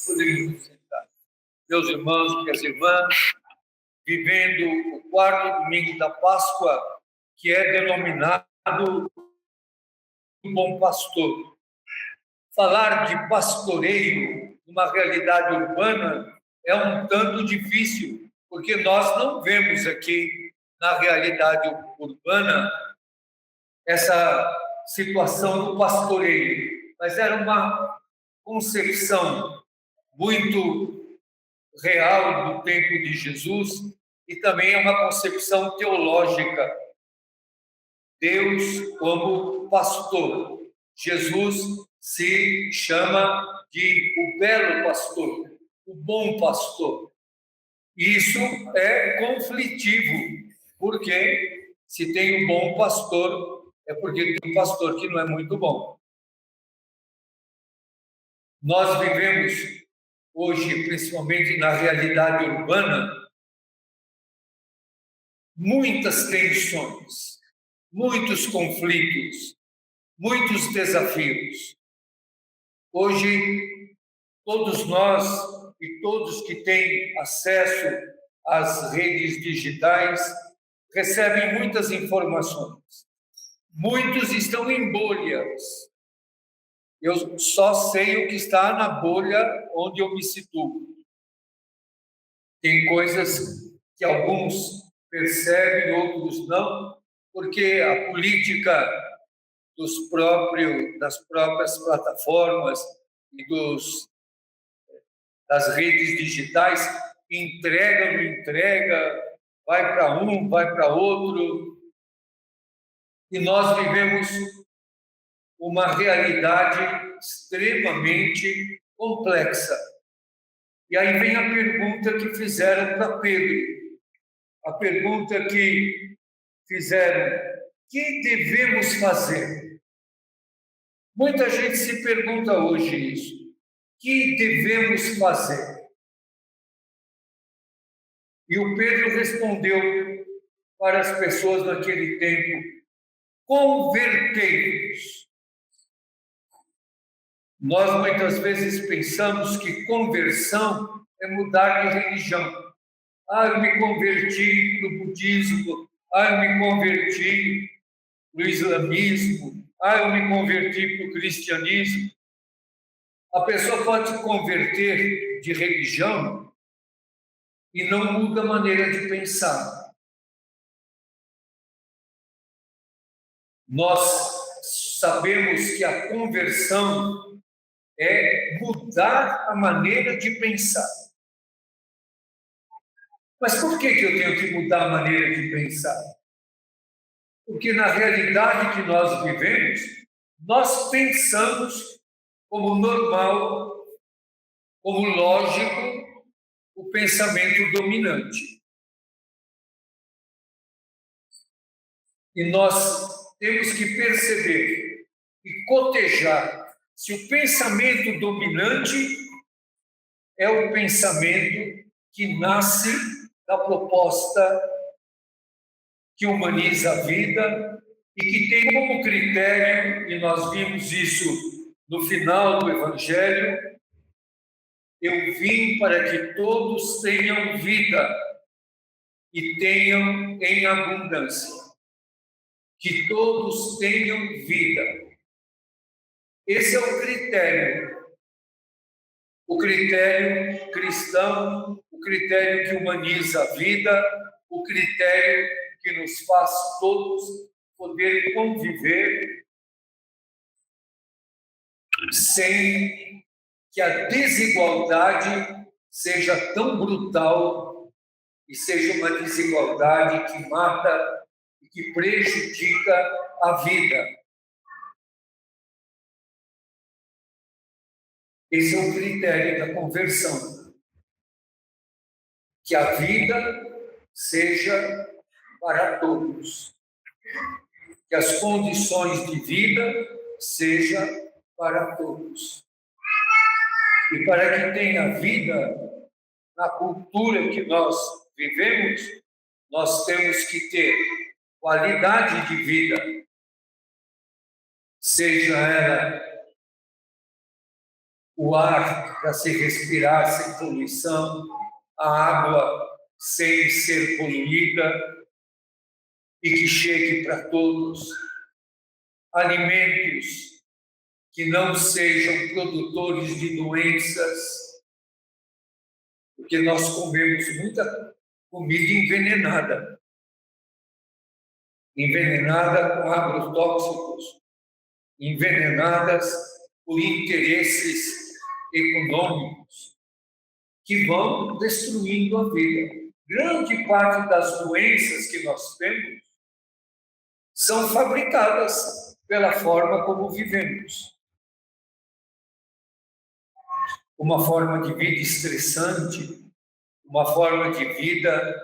Poderíamos sentar. Meus irmãos, minhas irmãs, vivendo o quarto domingo da Páscoa, que é denominado Bom Pastor. Falar de pastoreio numa realidade urbana é um tanto difícil, porque nós não vemos aqui na realidade urbana essa situação do pastoreio, mas era uma concepção muito real do tempo de Jesus e também é uma concepção teológica. Deus como pastor. Jesus se chama de o belo pastor, o bom pastor. Isso é conflitivo, porque se tem um bom pastor, é porque tem um pastor que não é muito bom. Nós vivemos hoje, principalmente na realidade urbana, muitas tensões, muitos conflitos, muitos desafios. Hoje, todos nós e todos que têm acesso às redes digitais recebem muitas informações. Muitos estão em bolhas. Eu só sei o que está na bolha onde eu me situo. Tem coisas que alguns percebem, outros não, porque a política das próprias plataformas e das redes digitais entrega, não entrega, vai para um, vai para outro. E nós vivemos uma realidade extremamente complexa. E aí vem a pergunta que fizeram para Pedro. A pergunta que fizeram: o que devemos fazer? Muita gente se pergunta hoje isso. O que devemos fazer? E o Pedro respondeu para as pessoas naquele tempo: convertei-vos. Nós muitas vezes pensamos que conversão é mudar de religião. Eu me converti para o budismo, eu me converti para o islamismo, eu me converti para o cristianismo. A pessoa pode se converter de religião e não muda a maneira de pensar. Nós sabemos que a conversão é mudar a maneira de pensar. Mas por que eu tenho que mudar a maneira de pensar? Porque na realidade que nós vivemos, nós pensamos como normal, como lógico, o pensamento dominante. E nós temos que perceber e cotejar se o pensamento dominante é o pensamento que nasce da proposta que humaniza a vida e que tem como critério, e nós vimos isso no final do Evangelho: eu vim para que todos tenham vida e tenham em abundância. Que todos tenham vida. Esse é o critério cristão, o critério que humaniza a vida, o critério que nos faz todos poder conviver sem que a desigualdade seja tão brutal e seja uma desigualdade que mata e que prejudica a vida. Esse é o critério da conversão. Que a vida seja para todos. Que as condições de vida sejam para todos. E para que tenha vida, na cultura que nós vivemos, nós temos que ter qualidade de vida. Seja ela o ar para se respirar sem poluição, a água sem ser poluída e que chegue para todos, alimentos que não sejam produtores de doenças, porque nós comemos muita comida envenenada com agrotóxicos, envenenadas por interesses econômicos que vão destruindo a vida. Grande parte das doenças que nós temos são fabricadas pela forma como vivemos. Uma forma de vida estressante, uma forma de vida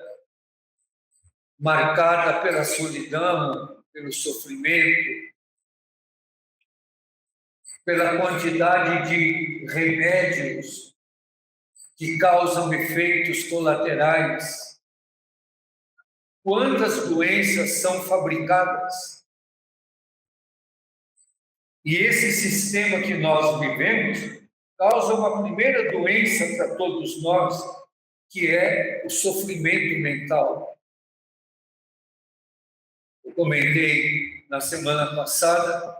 marcada pela solidão, pelo sofrimento, pela quantidade de remédios que causam efeitos colaterais. Quantas doenças são fabricadas? E esse sistema que nós vivemos causa uma primeira doença para todos nós, que é o sofrimento mental. Eu comentei na semana passada,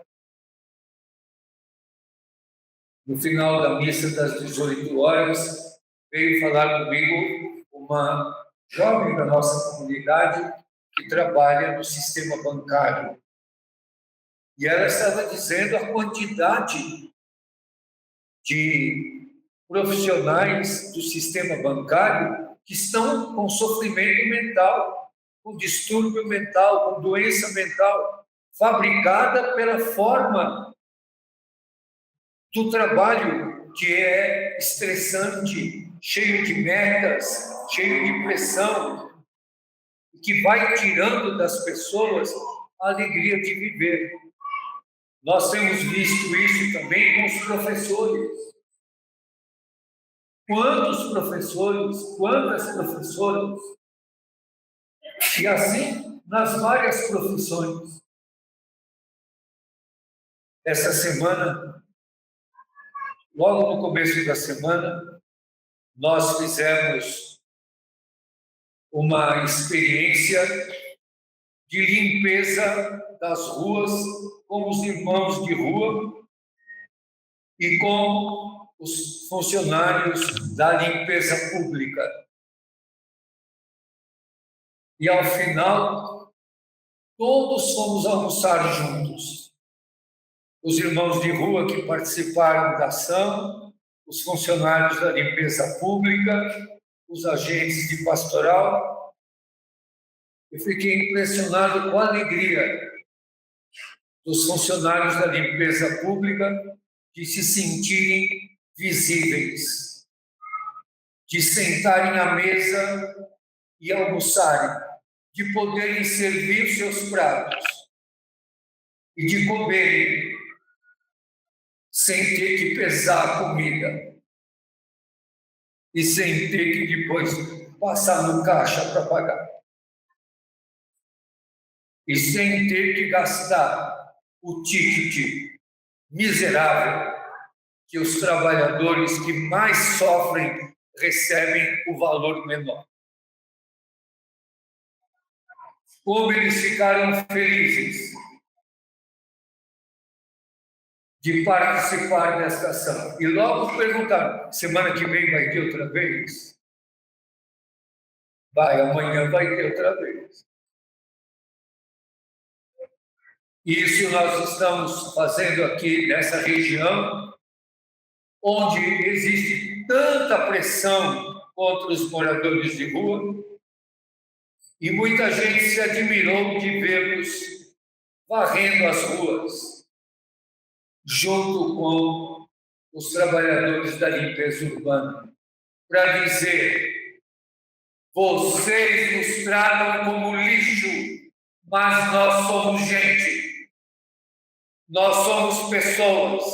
no final da missa das 18 horas, veio falar comigo uma jovem da nossa comunidade que trabalha no sistema bancário. E ela estava dizendo a quantidade de profissionais do sistema bancário que estão com sofrimento mental, com distúrbio mental, com doença mental, fabricada pela forma do trabalho que é estressante, cheio de metas, cheio de pressão, que vai tirando das pessoas a alegria de viver. Nós temos visto isso também com os professores. Quantos professores, quantas professoras, e assim nas várias profissões. Essa semana, logo no começo da semana, nós fizemos uma experiência de limpeza das ruas com os irmãos de rua e com os funcionários da limpeza pública. E, ao final, todos fomos almoçar juntos. Os irmãos de rua que participaram da ação, os funcionários da limpeza pública, os agentes de pastoral. Eu fiquei impressionado com a alegria dos funcionários da limpeza pública de se sentirem visíveis, de sentarem à mesa e almoçarem, de poderem servir seus pratos e de comerem sem ter que pesar a comida e sem ter que depois passar no caixa para pagar. E sem ter que gastar o ticket miserável que os trabalhadores que mais sofrem recebem o valor menor. Como eles ficaram felizes de participar desta ação. E logo perguntaram, semana que vem vai ter outra vez? Vai, amanhã vai ter outra vez. Isso nós estamos fazendo aqui nessa região, onde existe tanta pressão contra os moradores de rua, e muita gente se admirou de vê-los varrendo as ruas, junto com os trabalhadores da limpeza urbana, para dizer: vocês nos tratam como lixo, mas nós somos gente, nós somos pessoas,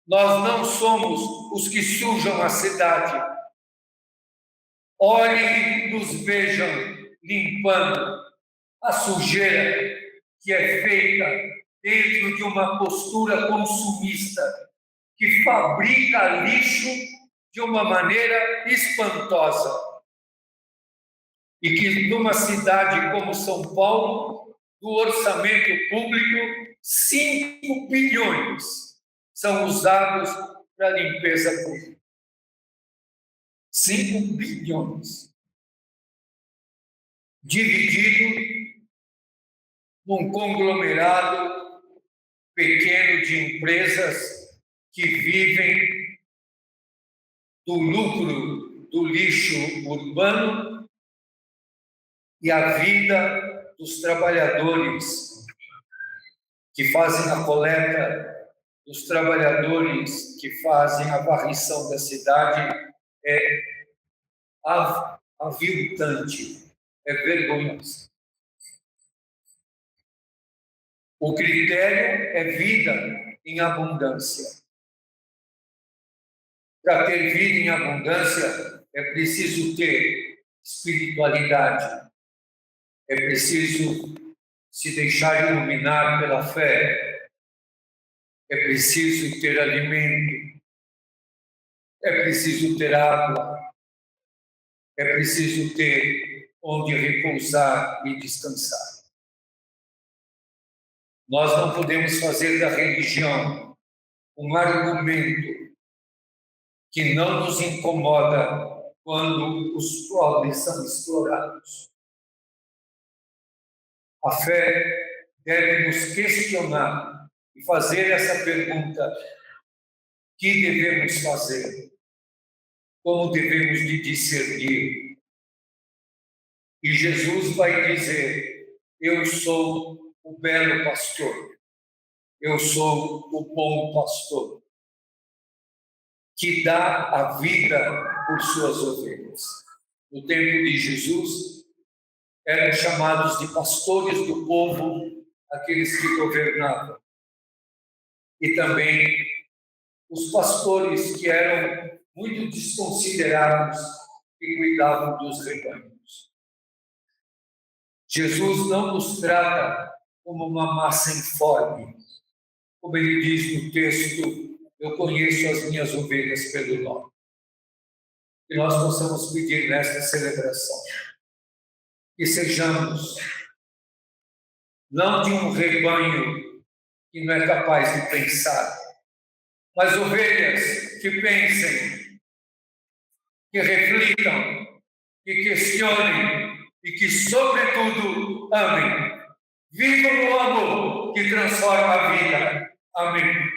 nós não somos os que sujam a cidade. Olhem e nos vejam limpando a sujeira que é feita dentro de uma postura consumista, que fabrica lixo de uma maneira espantosa. E que numa cidade como São Paulo, do orçamento público, 5 bilhões são usados para limpeza pública. 5 bilhões. Dividido num conglomerado pequeno de empresas que vivem do lucro do lixo urbano e a vida dos trabalhadores que fazem a coleta, dos trabalhadores que fazem a varrição da cidade é aviltante, é vergonhoso. O critério é vida em abundância. Para ter vida em abundância, é preciso ter espiritualidade, é preciso se deixar iluminar pela fé, é preciso ter alimento, é preciso ter água, é preciso ter onde repousar e descansar. Nós não podemos fazer da religião um argumento que não nos incomoda quando os pobres são explorados. A fé deve nos questionar e fazer essa pergunta: que devemos fazer? Como devemos de discernir? E Jesus vai dizer: eu sou o belo pastor, eu sou o bom pastor, que dá a vida por suas ovelhas. No tempo de Jesus, eram chamados de pastores do povo aqueles que governavam. E também os pastores que eram muito desconsiderados e cuidavam dos rebanhos. Jesus não nos trata como uma massa informe. Como ele diz no texto, eu conheço as minhas ovelhas pelo nome. Que nós possamos pedir nesta celebração que sejamos não de um rebanho que não é capaz de pensar, mas ovelhas que pensem, que reflitam, que questionem e que, sobretudo, amem. Vivam o amor que transforma a vida. Amém.